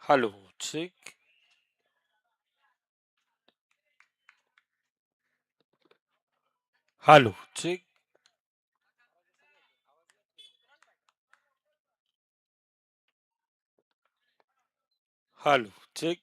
Hallo, check. Hallo, check. Hallo, check.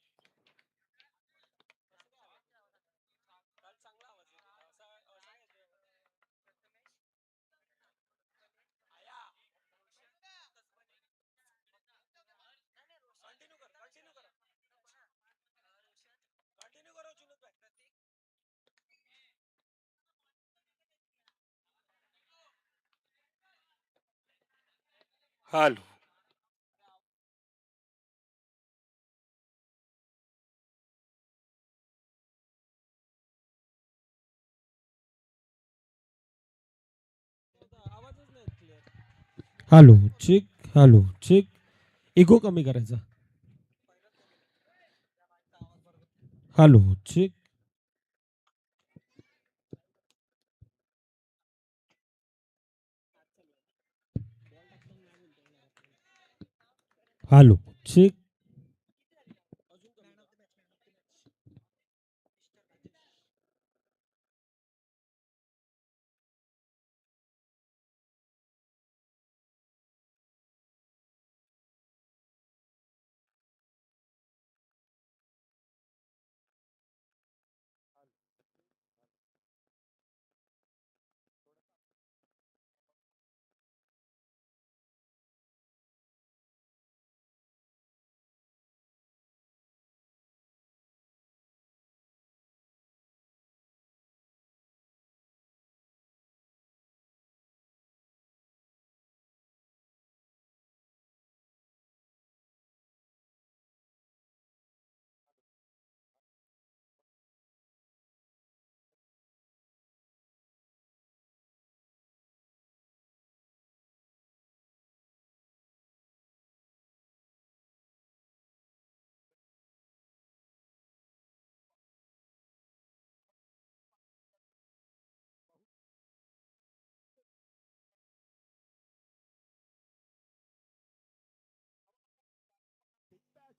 Hallo, hello check. Hello check. Echo कमी करायचा. Hello check. Hello check.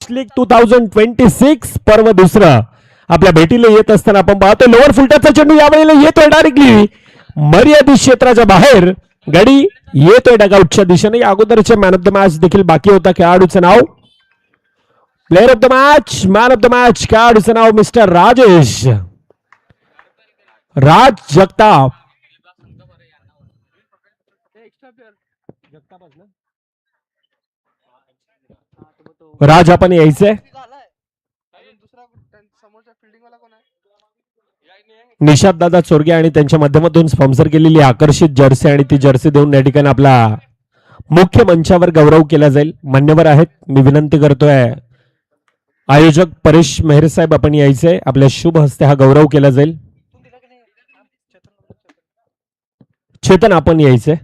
League 2026 पर्व दुसरं आपल्या भेटीला येत असताना आपण पाहतो लोअर फुलटाचा चेंडू यावेळेला येतोय डायरेक्टली मर्यादित क्षेत्राच्या बाहेर. गडी येतोय डगआउटच्या दिशेने. अगोदरचे मॅन ऑफ द मॅच देखील बाकी होता. खेळाडूचं नाव player of the match man of the match खेळाडूचं नाव मिस्टर राजेश राज जगताप. राज आपण यायचंय. निशाद दादा चोरगे आणि त्यांच्या माध्यमातून स्पॉन्सर केलेली आकर्षित जर्सी आणि ती जर्सी देऊन या ठिकाणी आपला मुख्य मंचावर गौरव केला जाईल. मान्यवर आहेत. मी विनंती करतोय आयोजक परेश मेहर साहेब आपण यायचंय. आपल्या शुभ हस्ते हा गौरव केला जाईल. चेतन आपण यायचंय.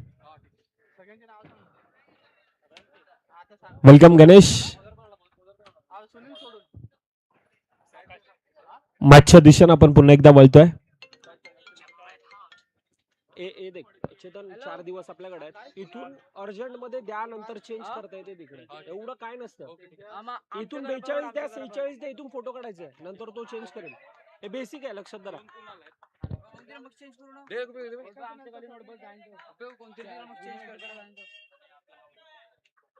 वेलकम गणेश. मॅचच्या दिशेने आपण पुन्हा एकदा वळतोय. चेतन 4 दिवस आपल्याकडे आहेत. इथून अर्जंट मध्ये द्या नंतर चेंज करता येते तिकडे. एवढं काय नसतं. इथून 42 द्या 46 द्या इथून फोटो काढायचे नंतर तो चेंज करेल. हे बेसिक आहे लक्षात धरा.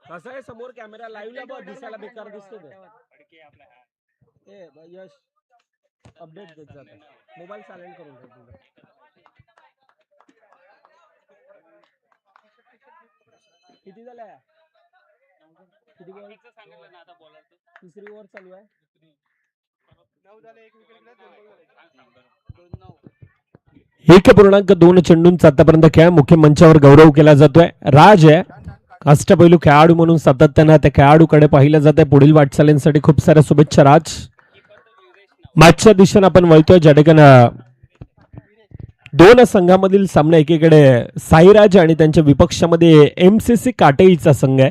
कसं आहे समोर कॅमेरा लाईव्ह दिसायला बेकार दिसतो ते. यश अपडेट देत जाते. मोबाईल सायलेंट करून ठेव. किती झाल्या? किती बॉल सांगितलं ना आता बॉलरचं. तिसरी ओव्हर चालू आहे. 1.2 चेंडूंचा आतापर्यंत खेळ मुख्य मंचावर गौरव केला जातोय. राज आहे अष्टपैलू खेळाडू म्हणून सातत्यानं त्या खेळाडूकडे पाहिलं जात आहे. पुढील वाटचालींसाठी खूप साऱ्या शुभेच्छा राज. मॅचच्या दिशेने आपण वळतोय ज्या ठिकाणी दोन संघामधील सामना एकीकडे साईराज आणि त्यांच्या विपक्षामध्ये एमसीसी काटेईचा संघ आहे.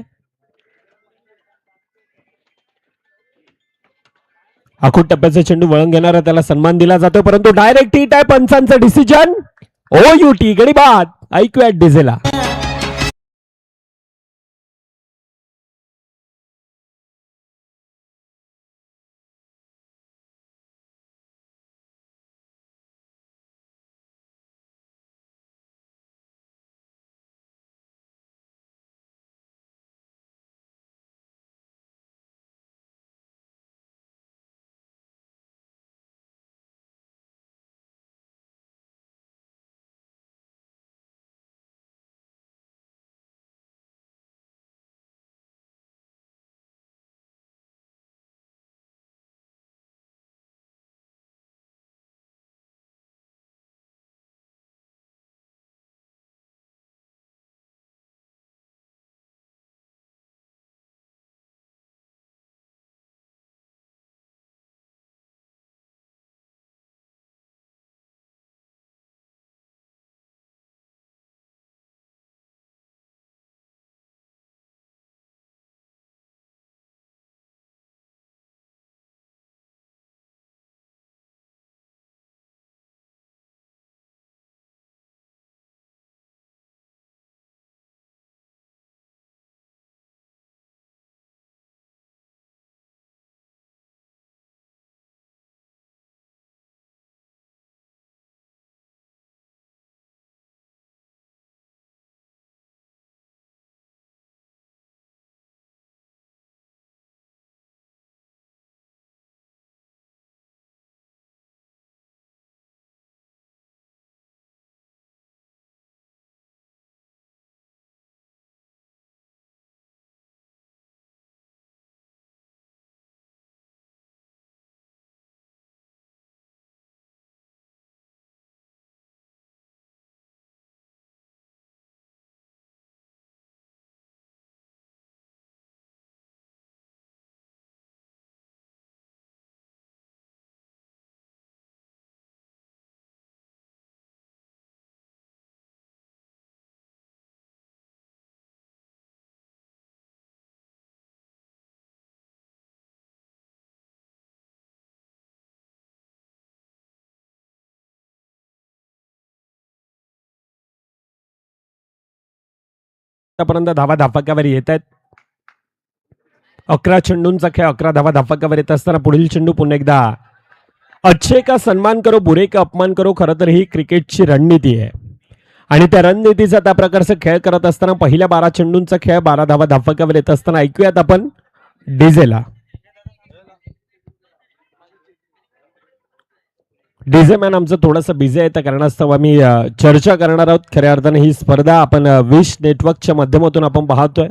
आखूट टप्प्याचा चेंडू वळण घेणारा त्याला सन्मान दिला जातो परंतु डायरेक्ट हिट आहे. पंचांचं डिसिजन OUT गडी बाद. ऐकूया डिझेला. आतापर्यंत धावा धाफाक्यावर येत आहेत. 11 चेंडूंचा खेळ, 11 धावा धाफाक्यावर येत असताना पुढील चेंडू पुन्हा एकदा. अच्छे का सन्मान करो, बुरे का अपमान करो, खरं तर ही क्रिकेटची रणनीती आहे आणि त्या रणनीतीचा त्या प्रकारचा खेळ करत असताना पहिल्या 12 चेंडूंचा खेळ 12 धावा धाफाक्यावर येत असताना ऐकूयात आपण डीजेला. डीजे मॅन आमचं थोडंसं बिझी आहे, त्या कारणास्तव आम्ही चर्चा करणार आहोत. खऱ्या अर्थाने ही स्पर्धा आपण विश नेटवर्कच्या माध्यमातून आपण पाहतोय.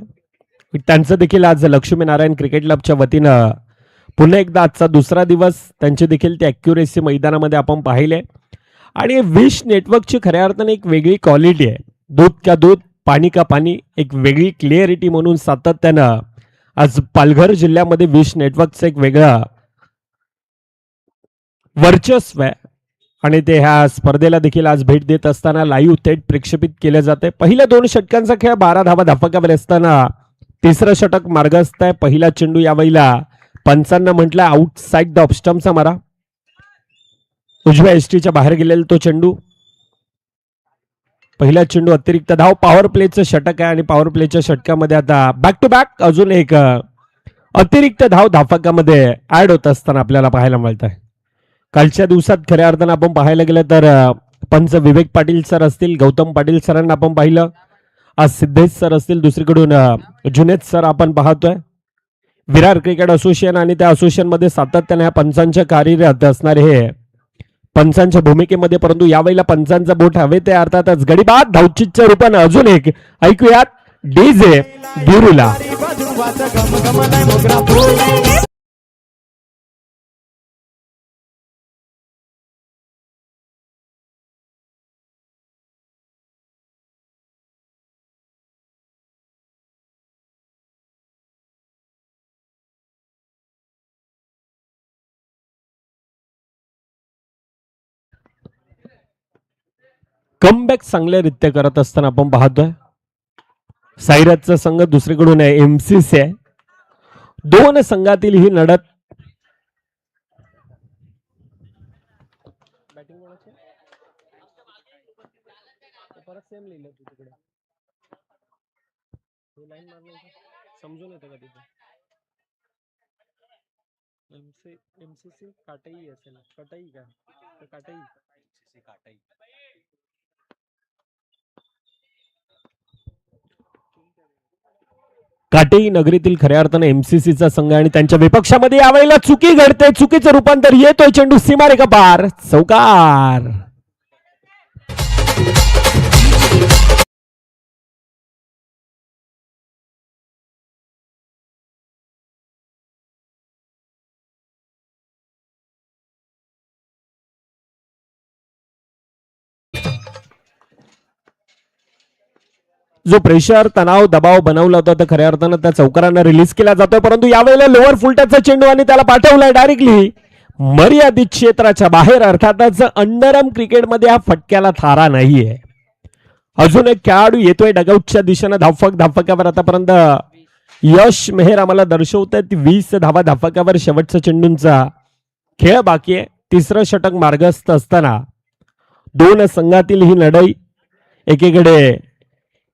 त्यांचं देखील आज लक्ष्मीनारायण क्रिकेट क्लबच्या वतीनं पुन्हा एकदा आजचा दुसरा दिवस त्यांचे देखील ते ॲक्युरेसी मैदानामध्ये आपण पाहिले आणि विश नेटवर्कची खऱ्या अर्थाने एक वेगळी क्वालिटी आहे. दूध का दूध, पाणी का पाणी, एक वेगळी क्लिअरिटी म्हणून सातत्यानं आज पालघर जिल्ह्यामध्ये विश नेटवर्कचं एक वेगळं वर्चस्व आहे आणि ते ह्या स्पर्धेला देखील आज भेट देत असताना लाईव्ह थेट प्रक्षेपित केले जाते. पहिल्या 2 षटकांचा खेळ 12 धावा धाफाक्यावर असताना तिसरं षटक मार्गस्थ आहे. पहिला चेंडू यावेळेला पंचांना म्हटलं आउटसाइड द ऑफस्टम्पचा मारा, उजव्या एसटीच्या बाहेर गेलेला तो चेंडू. पहिला चेंडू अतिरिक्त धाव, पॉवर प्लेचं षटक आहे आणि पॉवर प्लेच्या षटकामध्ये आता बॅक टू बॅक अजून एक अतिरिक्त धाव धाफाक्यामध्ये ऍड होत असताना आपल्याला पाहायला मिळत आहे. कालच्या दिवसात खऱ्या अर्थानं आपण पाहायला गेलं तर पंच विवेक पाटील सर असतील, गौतम पाटील सरांना आपण पाहिलं, आज सिद्धेश सर असतील, दुसरीकडून जुनेद सर आपण पाहतोय. विरार क्रिकेट असोसिएशन आणि त्या असोसिएशन मध्ये सातत्याने ह्या पंचांच्या कार्यरत असणारे हे पंचांच्या भूमिकेमध्ये, परंतु यावेळेला पंचांचा बोट हवे ते अर्थातच गडीबाद धावचीच्या रूपानं अजून एक ऐकूयात डीजे गिरूला. कमबॅक चांगल्यारीत्या करत असताना आपण पाहतोय साईराजचा संघ, दुसरीकडून एमसीसी आहे. 2 संघातील ही लढत समजून येतं का तिथे एमसीसी काटाई असेल, कटाई का काटाई काटेई नगरीतील खऱ्या अर्थाने एमसीसीचा संघ आणि त्यांच्या विपक्षामध्ये यावेळेला चुकी घडते, चुकीचं रूपांतर येतोय. चेंडू सीमारेखा पार, चौकार. जो प्रेशर, तणाव, दबाव बनवला होता तर खऱ्या अर्थानं त्या चौकारांना रिलीज केला जातोय, परंतु यावेळेला लोअर फुलटचा चेंडू आणि त्याला पाठवलाय डायरेक्टली मर्यादित क्षेत्राच्या बाहेर. अर्थातच अंडरआर्म क्रिकेटमध्ये या फटक्याला थारा नाहीये. अजून एक खेळाडू येतोय डगआउटच्या दिशेनं धाफाक्यावर. आतापर्यंत यश मेहर आम्हाला दर्शवत आहेत 20 धावा धाफाक्यावर. शेवटचा चेंडूंचा खेळ बाकी आहे. तिसरं षटक मार्गस्थ असताना 2 संघातील ही लढाई, एकीकडे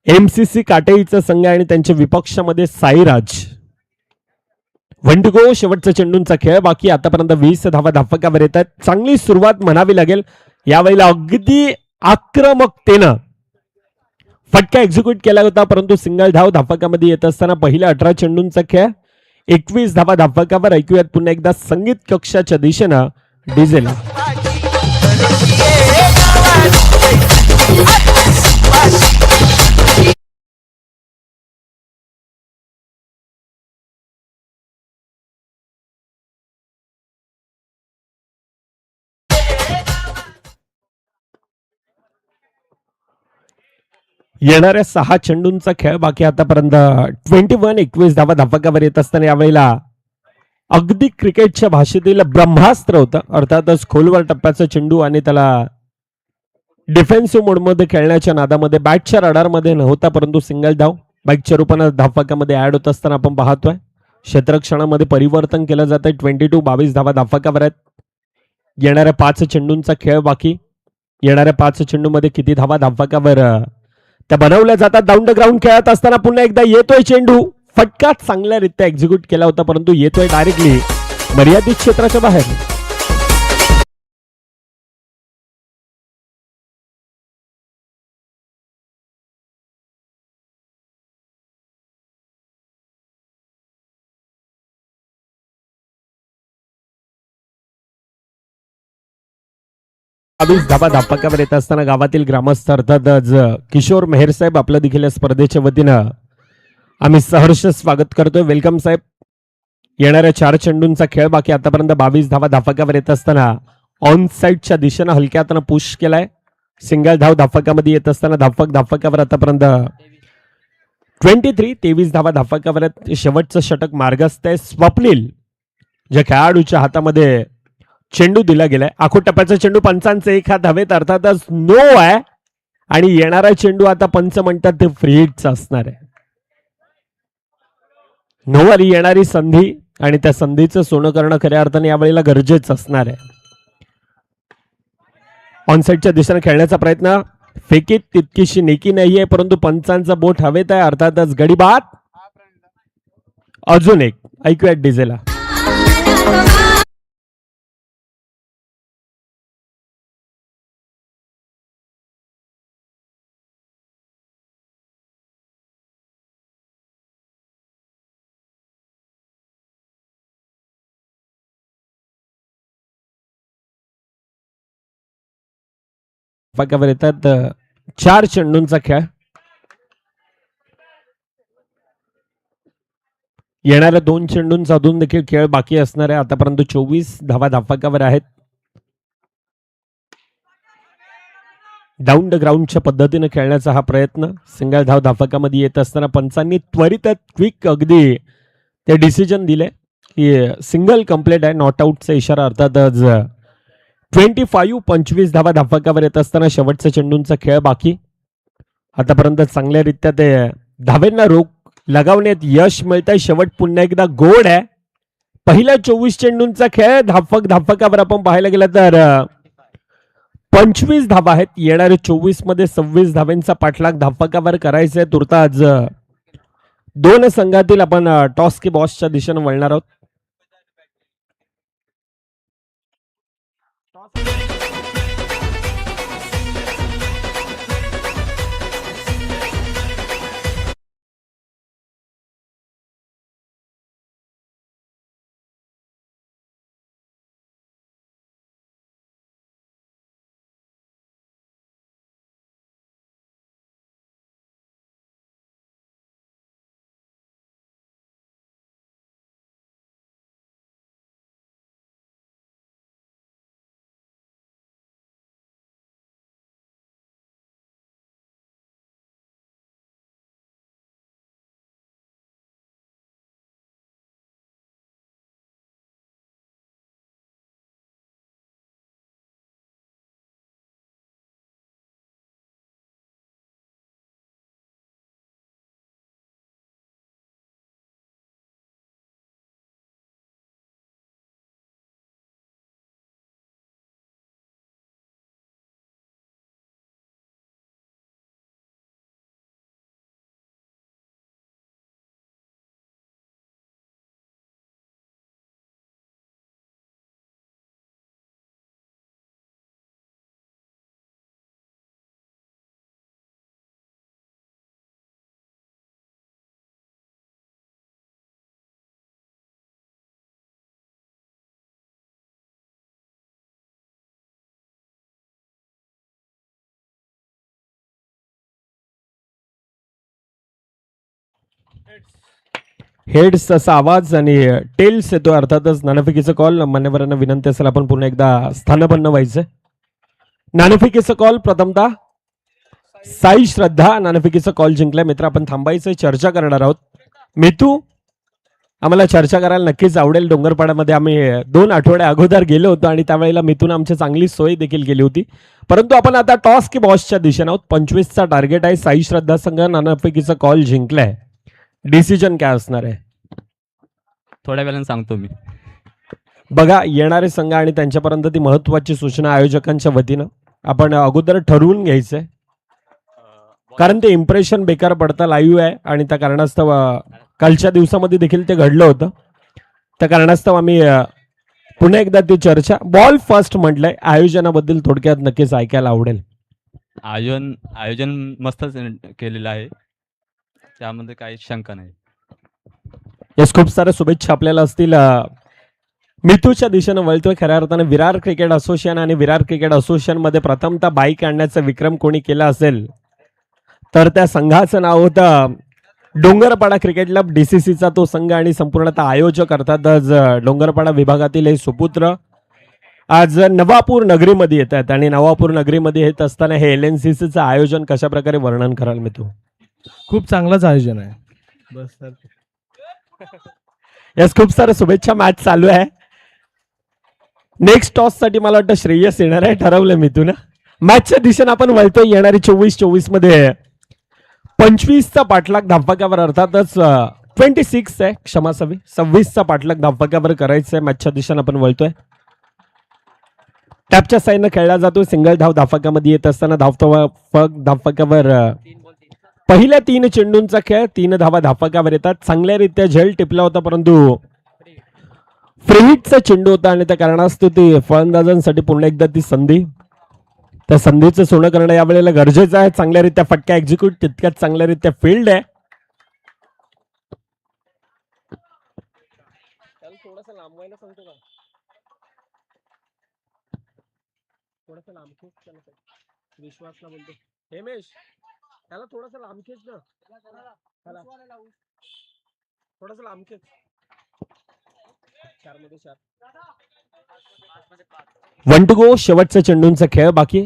एमसीसी काटेईचा संघ आणि त्यांच्या विपक्षामध्ये साईराज. वंडगो शेवटचा चेंडूंचा खेळ बाकी. आतापर्यंत 20 धावा धाफाक्यावर येत आहेत. चांगली सुरुवात म्हणावी लागेल. यावेळेला अगदी आक्रमकतेनं फटका एक्झिक्यूट केला होता, परंतु सिंगल धाव धाफाक्यामध्ये येत असताना पहिल्या 18 चेंडूंचा खेळ 21 धावा धाफाक्यावर. ऐकूयात पुन्हा एकदा संगीत कक्षाच्या दिशेनं डीजेला. येणाऱ्या 6 चेंडूंचा खेळ बाकी. आतापर्यंत 21 धावा धाफाक्यावर येत असताना यावेळेला अगदी क्रिकेटच्या भाषेतील ब्रह्मास्त्र होतं. अर्थातच खोलवर टप्प्याचा चेंडू आणि त्याला डिफेन्सिव्ह मोडमध्ये खेळण्याच्या नादामध्ये बॅटच्या रडारमध्ये नव्हता, परंतु सिंगल धाव बाईकच्या रूपाने धाफाक्यामध्ये ऍड होत असताना आपण पाहतोय. क्षेत्रक्षणामध्ये परिवर्तन केलं जात आहे. 22 धावा धाफाक्यावर आहेत. येणाऱ्या 5 चेंडूंचा खेळ बाकी. येणाऱ्या 5 चेंडूमध्ये किती धावा धाफाक्यावर त्या बनवल्या जातात. डाऊन द ग्राउंड खेळत असताना पुन्हा एकदा येतोय चेंडू. फटका चांगल्यारीत्या एक्झिक्यूट केला होता, परंतु येतोय डायरेक्टली मर्यादित क्षेत्राच्या बाहेर. धाबा धापकावर येत असताना गावातील ग्रामस्थ अर्थातच किशोर मेहर साहेब आपलं देखील या स्पर्धेच्या वतीनं आम्ही सहर्ष स्वागत करतोय. वेलकम साहेब. येणाऱ्या 4 चेंडूंचा खेळ बाकी. आतापर्यंत 22 धावा धाफकावर येत असताना ऑन साईडच्या दिशेनं हलक्यातनं पुश केलाय. सिंगल धाव धाफकामध्ये येत असताना धाफकावर आतापर्यंत 23 धावा धाफकावर. शेवटचं षटक मार्गस्थ आहे. स्वप्नील ज्या खेळाडूच्या हातामध्ये चेंडू दिला गेलाय. आखो टप्प्याचा चेंडू. पंचांचे 1 हात हवेत, अर्थातच नो आहे. आणि येणारा चेंडू आता पंच म्हणतात ते फ्री हिटचा असणार आहे. नोवर येणारी संधी आणि त्या संधीचं सोनं करणं खऱ्या अर्थाने यावेळेला गरजेचं असणार आहे. ऑनसाईडच्या दिशेने खेळण्याचा प्रयत्न. फेकीत तितकीशी नेकी नाहीये, परंतु पंचांचा बोट हवेत आहे. अर्थातच गडी बाद. अजून एक ऐकूयात डीजेला. धाफकावर येतात. 4 चेंडूंचा खेळ. येणाऱ्या 2 चेंडूंचा अजून देखील खेळ बाकी असणार आहे. आतापर्यंत 24 धावा धाफकावर आहेत. डाऊन द ग्राउंडच्या पद्धतीने खेळण्याचा हा प्रयत्न. सिंगल धाव धाफकामध्ये येत असताना पंचांनी त्वरित क्विक अगदी ते डिसिजन दिले की सिंगल कंप्लीट आहे. नॉट आउटचा इशारा. अर्थातच 25 धावा धाफकावर येत असताना शेवटच्या चेंडूंचा खेळ बाकी. आतापर्यंत चांगल्यारीत्या ते धावेंना रोख लगावण्यात यश मिळतंय. शेवट पुन्हा एकदा गोड आहे. पहिल्या 24 चेंडूंचा खेळ. धाफकावर आपण पाहायला गेलं तर 25 धावा आहेत. येणारे 24 मध्ये 26 धावांचा पाठलाग धाफकावर करायचा आहे. तुर्तास 2 संघातील आपण टॉस की बॉसच्या दिशेने वळणार आहोत. हेड्स असा आवाज आणि टेल्स येतो. अर्थातच नाणेफेकीचा कॉल. मान्यवरांना विनंती असेल आपण पुन्हा एकदा स्थानपन्न व्हायचं. नाणेफेकीचा कॉल. प्रथमतः साई श्रद्धा नाणेफेकीचा कॉल जिंकलाय. मित्र आपण थांबायचं, चर्चा करणार आहोत. मितू, आम्हाला चर्चा करायला नक्कीच आवडेल. डोंगरपाड्यामध्ये आम्ही 2 आठवड्या अगोदर गेलो होतो आणि त्यावेळेला मिथून आमची चांगली सोय देखील केली होती. परंतु आपण आता टॉस की बॉसच्या दिशेने आहोत. 25चा टार्गेट आहे. साई श्रद्धा संघ नाणेफेकीचा कॉल जिंकलाय. डिसिजन काय असणार आहे थोड्या वेळाने सांगतो मी. बघा, येणारे संघ आणि त्यांच्यापर्यंत ती महत्वाची सूचना आयोजकांच्या वतीनं आपण अगोदर ठरवून घ्यायचंय. कारण ते इम्प्रेशन बेकार पडतं, लाईव्ह आहे आणि त्या कारणास्तव कालच्या दिवसामध्ये देखील ते घडलं होतं. त्या कारणास्तव आम्ही पुन्हा एकदा ती चर्चा बॉल फर्स्ट म्हटलंय. आयोजनाबद्दल थोडक्यात नक्कीच ऐकायला आवडेल. आयोजन मस्तच केलेलं आहे, त्यामध्ये काही शंका नाही. येस, खूप साऱ्या शुभेच्छा आपल्याला असतील. मिथूच्या दिशेनं वळतोय. खऱ्या अर्थाने विरार क्रिकेट असोसिएशन आणि विरार क्रिकेट असोसिएशन मध्ये प्रथमतः बाईक आणण्याचा विक्रम कोणी केला असेल तर त्या संघाचं नाव होतं डोंगरपाडा क्रिकेट क्लब. डीसीसीचा तो संघ आणि संपूर्णतः आयोजक अर्थात आज डोंगरपाडा विभागातील हे सुपुत्र आज नवापूर नगरीमध्ये येत आहेत आणि नवापूर नगरीमध्ये येत असताना हे LNCCचं आयोजन कशा प्रकारे वर्णन कराल मिथू? खूप चांगलंच आयोजन आहे. बस सर. यस, खूप साऱ्या शुभेच्छा. मॅच चालू आहे. नेक्स्ट टॉस साठी मला वाटतं श्रेयस येणार आहे, ठरवलं मी तू ना. मॅचच्या दिशेने आपण वळतोय. येणारी 24-24 मध्ये 25चा पाठलाग धावफलकावर अर्थातच 26 आहे, क्षमा सवी 26चा पाठलाग धावफलकावर करायचं आहे. मॅचच्या दिशेने आपण वळतोय. टॅपच्या साईडनं खेळला जातो. सिंगल धाव धावफलकामध्ये येत असताना धावफलकावर पहिल्या 3 चेंडूंचा खेळ 3 धावा धावफलकावर येतात. चांगल्यारीत्या झेल टिपला होता परंतु फ्रीहिटचा चेंडू होता आणि त्या कारणास्तव ती फलंदाजांसाठी पुन्हा एकदा ती संधी, त्या संधीचं सोनं करणं यावेळेला गरजेचं आहे. चांगल्यारीत्या फटका एक्झिक्यूट, तितक्याच चांगल्यारीत्या फील्ड आहे. विश्वासला बोलतो हेमेश, त्याला थोडासा लांब खेच ना, थोडासा लांब खेच. 1 to go. शेवटचा चेंडूंचा खेळ बाकी.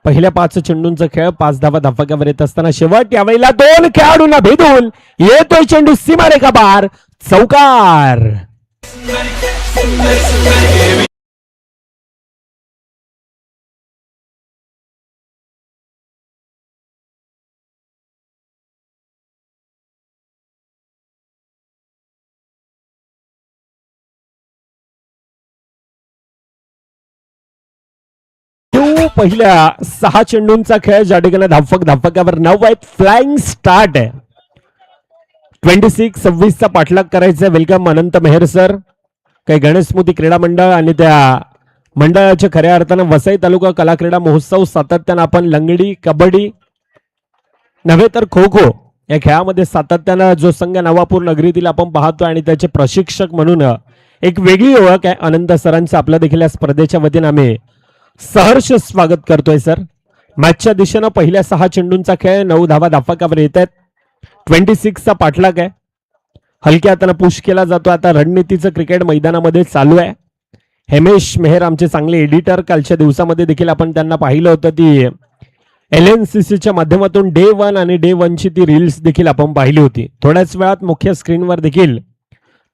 पहिल्या 5 चेंडूंचा खेळ 5 धावा धावफलकावर येत असताना शेवट यावेळेला 2 खेळाडूंना भेदून येतोय चेंडू सीमारेखा पार, चौकार. पहिल्या 6 चेंडूंचा खेळ ज्या ठिकाणी धावफलकावर 9 आहेत. फ्लाइंग स्टार्ट आहे. 26-26चा पाठलाग करायचा. वेलकम अनंत मेहर सर. काही गणेश स्मृती क्रीडा मंडळ आणि त्या मंडळाच्या खऱ्या अर्थानं वसई तालुका कला क्रीडा महोत्सव सातत्यानं आपण लंगडी, कबड्डी नव्हे तर खो खो या खेळामध्ये सातत्यानं जो संघ नवापूर नगरीतील आपण पाहतो आणि त्याचे प्रशिक्षक म्हणून एक वेगळी ओळख आहे. अनंत सरांचं आपल्या देखील या स्पर्धेच्या वतीनं आम्ही सहर्ष स्वागत करतोय सर. मॅचच्या दिशेनं पहिल्या 6 चेंडूंचा खेळ 9 धावा धावफलकावर येत आहेत. 26चा पाठलाग आहे. हलक्या हाताने पुश केला जातो. आता रणनीतीचं क्रिकेट मैदानामध्ये चालू आहे. हेमेश मेहर आमचे चांगले एडिटर, कालच्या दिवसामध्ये देखील आपण त्यांना पाहिलं होतं. ती LNCCच्या माध्यमातून डे 1 आणि डे 1 ची ती रील्स देखील आपण पाहिली होती. थोड्याच वेळात मुख्य स्क्रीनवर देखील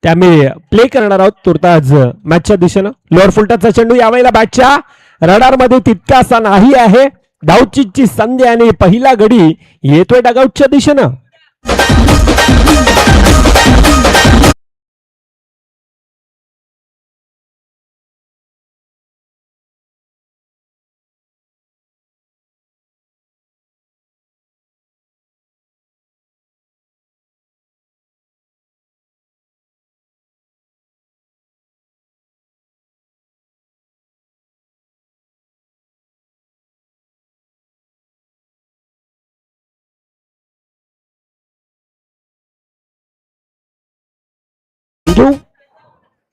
त्या आम्ही प्ले करणार आहोत. तुर्तास मॅचच्या दिशेनं लोअर फुलटचा चेंडू यावेळेला बॅटच्या रडारमध्ये तितकासा नाही आहे. धावचीची संधी आणि पहिला गडी येतोय डगआउटच्या दिशेनं.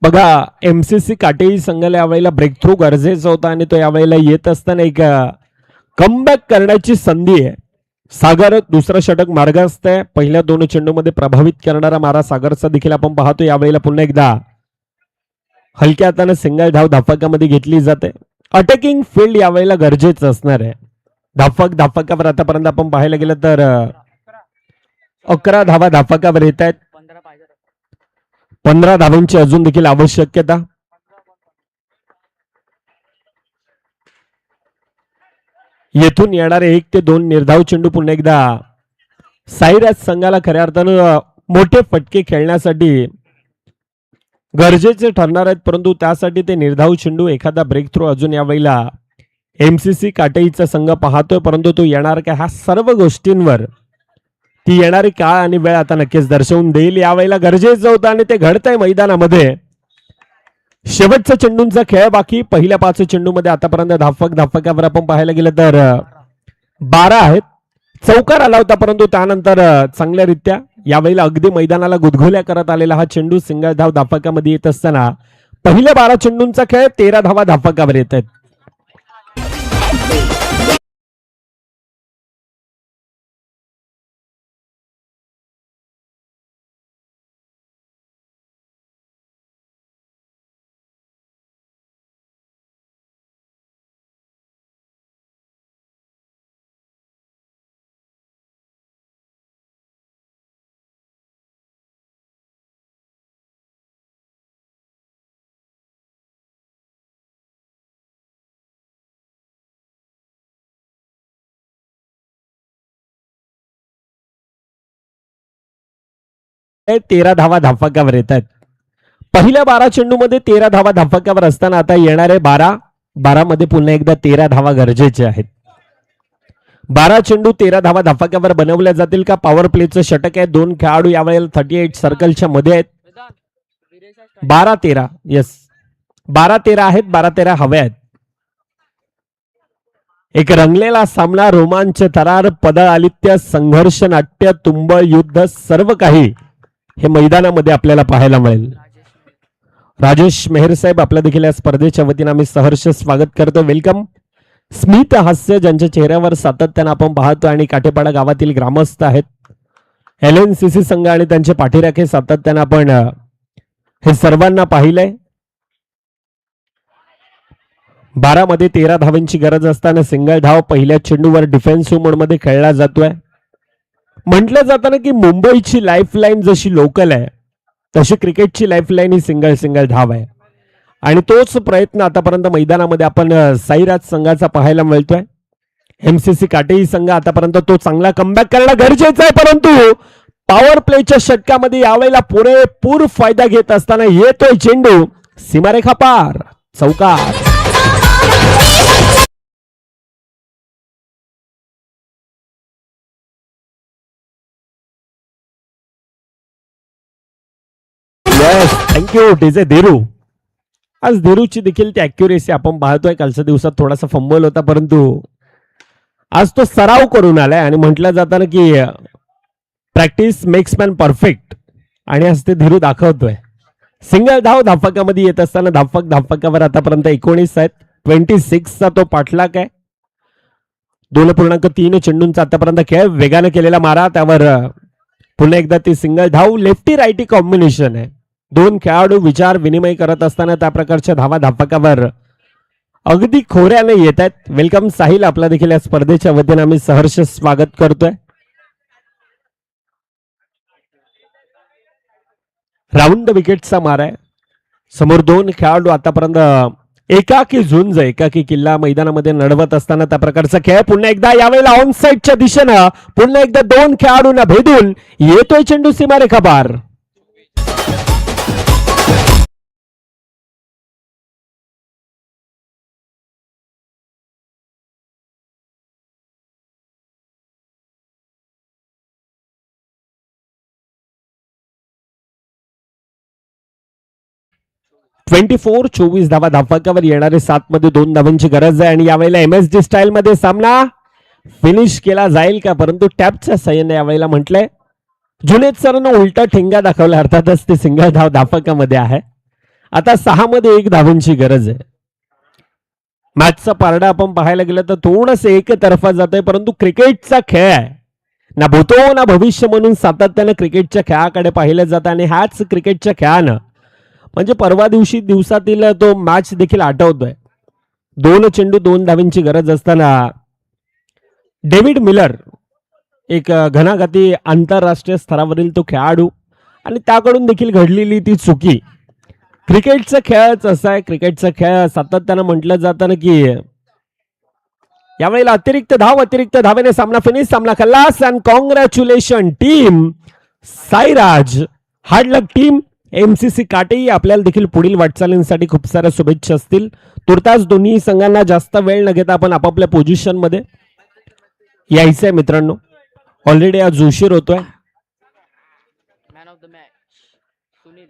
बघा, MCC काटेरी संघाला यावेळेला ब्रेक थ्रू गरजेचा होता आणि तो यावेळेला येत असताना एक कमबॅक करण्याची संधी आहे. सागर दुसरा षटक मार्गस्थ आहे. पहिल्या 2 चेंडूमध्ये प्रभावित करणारा मारा सागरचा देखील आपण पाहतो. यावेळेला पुन्हा एकदा हलक्या हाताने सिंगल धाव धावफलकामध्ये घेतली जाते. अटॅकिंग फील्ड यावेळेला गरजेचं असणार आहे. धावफलकावर आतापर्यंत आपण पाहायला गेलं तर 11 धावा धावफलकावर येत आहेत. 15 धावांची अजून देखील आवश्यकता. येथून येणारे 1 ते 2 निर्धाव चेंडू पुन्हा एकदा साईराज संघाला खऱ्या अर्थानं मोठे फटके खेळण्यासाठी गरजेचे ठरणार आहेत. परंतु त्यासाठी ते निर्धाव चेंडू एखादा ब्रेक थ्रू अजून यावेळेला MCC काटेईचा संघ पाहतोय, परंतु तो येणार का ह्या सर्व गोष्टींवर ती येणारी काळ आणि वेळ आता नक्कीच दर्शवून देईल. यावेळेला गरजेचं होतं आणि ते घडतंय मैदानामध्ये. शेवटचा चेंडूंचा खेळ बाकी. पहिल्या 5 चेंडूमध्ये आतापर्यंत धाफकावर आपण पाहायला गेलं तर 12 आहेत. चौकार आला होता, परंतु त्यानंतर चांगल्यारीत्या यावेळेला अगदी मैदानाला गुदगुल्या करत आलेला हा चेंडू सिंगल धाव धाफकामध्ये येत असताना पहिल्या 12 चेंडूंचा खेळ 13 धावा धाफकावर येत आहेत. हे 13 धावा धाफकावर येत आहेत. पहिल्या 12 चेंडूमध्ये 13 धावा धाफकावर असताना आता येणारे 12 मध्ये पुन्हा एकदा 13 धावा गरजेचे आहेत. 12 चेंडू 13 धावा धाफकावर बनवल्या जातील का? पॉवर प्लेचं षटक आहे. 2 खेळाडू यावेळेला 38 सर्कलच्या मध्ये आहेत. 12-13 येस 12-13 आहेत. 12-13 हवे आहेत. एक रंगलेला सामना, रोमांच, थरार, पदआलित्य, संघर्ष, नाट्य, तुंबळ, युद्ध सर्व काही हे मैदानामध्ये आपल्याला पाहायला मिळेल. राजेश मेहर साहेब आपल्या देखील या स्पर्धेच्या वतीने आम्ही सहर्ष स्वागत करतो. वेलकम. स्मित हास्य ज्यांच्या चेहऱ्यावर सातत्यानं आपण पाहतो आणि काटेपाडा गावातील ग्रामस्थ आहेत. LNCC संघ आणि त्यांचे पाठीराखे सातत्यानं आपण हे सर्वांना पाहिलंय. 12 मध्ये 13 धावांची गरज असताना सिंगल धाव पहिल्या चेंडूवर डिफेन्सिव्ह मोडमध्ये खेळला जातोय. म्हटलं जातं ना की मुंबईची लाईफलाईन जशी लोकल आहे तशी क्रिकेटची लाईफलाईन ही सिंगल धाव आहे आणि तोच प्रयत्न आतापर्यंत मैदानामध्ये आपण साईराज संघाचा पाहायला मिळतोय. MCC काटेई संघ आतापर्यंत तो चांगला कमबॅक करणं गरजेचं आहे, परंतु पॉवर प्लेच्या षटकामध्ये यावेळेला पुरेपूर फायदा घेत असताना येतोय चेंडू सीमारेखा पार, चौकार. Thank you DJ Dhiru. आज धीरूची देखील ती अॅक्युरेसी आपण पाहतोय. कालच्या दिवसात थोडासा फंबल होता, परंतु आज तो सराव करून आलाय आणि म्हटलं जातं ना की प्रॅक्टिस मेक्स मॅन परफेक्ट आणि आज ते धीरू दाखवतोय. सिंगल धाव धाफकामध्ये येत असताना धाफकावर आतापर्यंत 19 आहेत. 26चा तो पाठलाग आहे. 2.3 चेंडूंचा आतापर्यंत खेळ, वेगाने केलेला मारा, त्यावर पुन्हा एकदा ती सिंगल धाव. लेफ्टी रायटी कॉम्बिनेशन आहे. 2 खेळाडू विचार विनिमय करत असताना त्या प्रकारच्या धावा धाफकावर अगदी खोऱ्याने येत आहेत. वेलकम साहिल आपला देखील या स्पर्धेच्या वतीने आम्ही सहर्ष स्वागत करतोय. राऊंड विकेटचा मारा आहे. समोर 2 खेळाडू आतापर्यंत एकाकी झुंज, एकाकी किल्ला मैदानामध्ये लढवत असताना त्या प्रकारचा खेळ पुन्हा एकदा यावेळेला ऑन साइडच्या दिशेनं पुन्हा एकदा 2 खेळाडूंना भेदून येतोय चेंडू सीमारेखा पार. .24 24 धावा धाफकावर येणारे 7 मध्ये 2 धावांची गरज आहे आणि यावेळेला MSD स्टाईल मध्ये सामना फिनिश केला जाईल का? परंतु टॅपच्या साह्याने यावेळेला म्हटलंय जुनेद सरनं उलटा ठेंगा दाखवला. अर्थातच ते सिंगल धाव धाफकामध्ये आहे. आता 6 मध्ये 1 धावांची गरज आहे. मॅचचा पारडा आपण पाहायला गेलं तर थोडंसं एकतर्फा जात आहे, परंतु क्रिकेटचा खेळ आहे ना भूतो ना भविष्य म्हणून सातत्यानं क्रिकेटच्या खेळाकडे पाहिलं जातं आणि ह्याच क्रिकेटच्या खेळानं म्हणजे परवा दिवशी दिवसातील तो मॅच देखील आठवतोय. 2 चेंडू 2 धावांची गरज असताना डेव्हिड मिलर एक घणाघाती आंतरराष्ट्रीय स्तरावरील तो खेळाडू आणि त्याकडून देखील घडलेली ती चुकी. क्रिकेटचा खेळच असा आहे. क्रिकेटचा खेळ सातत्यानं म्हटलं जातं ना की यावेळेला अतिरिक्त धावेने सामना फिनिश, सामना खल्लास. And congratulation team Sairaj, hard luck team. MCC काटेही आपल्याला देखील पुढील वाटचालींसाठी खूप साऱ्या शुभेच्छा असतील. तुर्तास दोन्ही संघांना जास्त वेळ न घेता आपण आपापल्या पोझिशन मध्ये यायचंय मित्रांनो. ऑलरेडी आज उशीर होतोय. Man of the match Sunil.